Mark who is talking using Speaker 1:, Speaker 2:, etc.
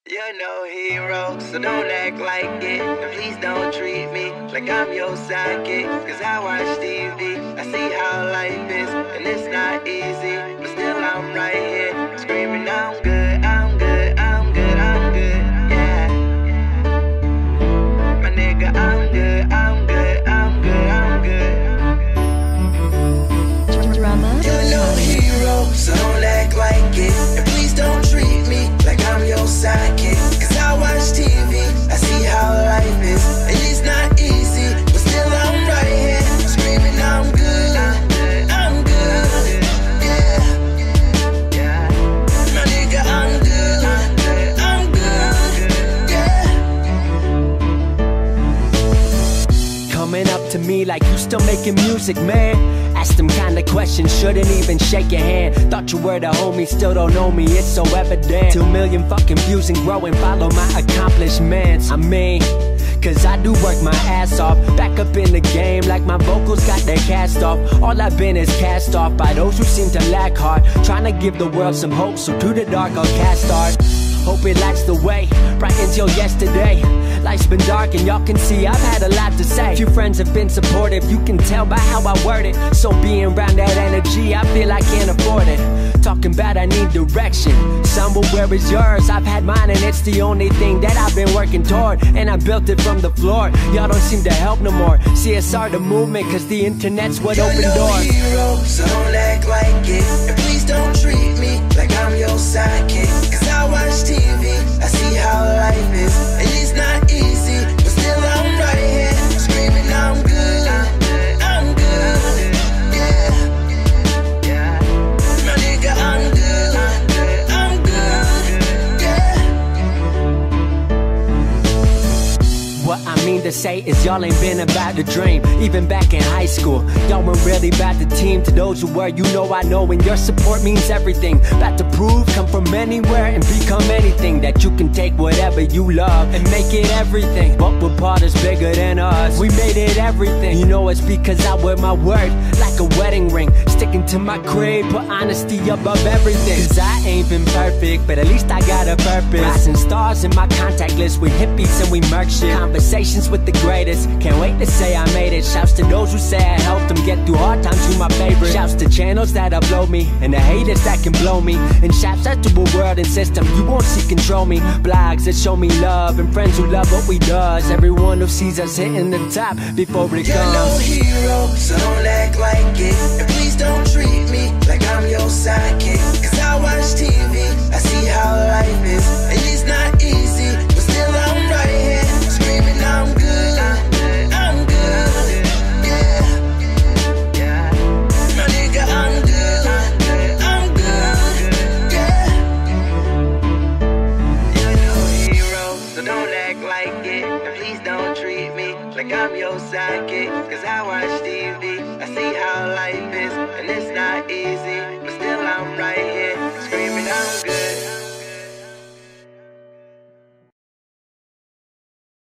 Speaker 1: You're no hero, so don't act like it. And please don't treat me like I'm your sidekick. Cause I watch TV, I see how life is. And it's not easy, but still I'm right here screaming I'm good, I'm good, I'm good, I'm good, yeah. My nigga, I'm good, I'm good, I'm good, I'm good.
Speaker 2: Drama.
Speaker 1: You're no hero, so don't act like it. And please don't treat me like I'm your sidekick. Cause I watch TV, I see how life is. And it's not easy, but still I'm right here screaming I'm good, I'm good, yeah. My nigga, I'm good, I'm good, yeah.
Speaker 3: Coming up to me like you still making music, man. Ask them kind of questions, shouldn't even shake your hand. Thought you were the homie, still don't know me, it's so evident. 2 million fucking views and growing, follow my accomplishments. I mean, cause I do work my ass off. Back up in the game like my vocals got their cast off. All I've been is cast off by those who seem to lack heart. Trying to give the world some hope, so to the dark I'll cast art. Hope it lights the way, bright until yesterday. Life's been dark and y'all can see I've had a lot to say. Few friends have been supportive, you can tell by how I word it. So being around that energy, I feel I can't afford it. Talking about I need direction, son, but where is yours? I've had mine and it's the only thing that I've been working toward. And I built it from the floor, y'all don't seem to help no more. CSR the movement, cause the internet's what opened doors.
Speaker 1: You're no hero, so don't act like it. And please don't treat me like I'm your sidekick. Cause I watch TV, I see how life is. And it's not easy, but still I'm right here screaming I'm good, I'm good, yeah. My nigga, I'm good, I'm good, yeah.
Speaker 3: What I mean to say is y'all ain't been about the dream. Even back in high school, y'all weren't really about the team. To those who were, you know I know, and your support means everything. About to prove, come from anywhere and become anything. That you can take whatever you love and make it everything. But we're part is bigger than us, we made it everything. You know it's because I wear my word like a wedding ring. Sticking to my creed, put honesty above everything. Cause I ain't been perfect, but at least I got a purpose. Rising stars in my contact list with hippies and we murk shit. Conversations with the greatest, can't wait to say I made it. Shouts to those who say I helped them get through hard times, you my favorite. Shouts to channels that upload me, and the haters that can blow me. And shouts out to a world and system you won't see control me. Blogs that show me love, and friends who love what we does. Everyone who sees us hitting the top before it comes.
Speaker 1: You're no hero, so don't act like it. And please don't treat me like I'm your sidekick. Cause I watch TV, I see how life is. And it's not easy, but still I'm right here screaming I'm good, I'm good, yeah. My nigga, I'm good, I'm good, yeah. You're no hero, so don't act like it. And please don't treat me like I'm your sidekick. Cause I watch TV, I see how life is. And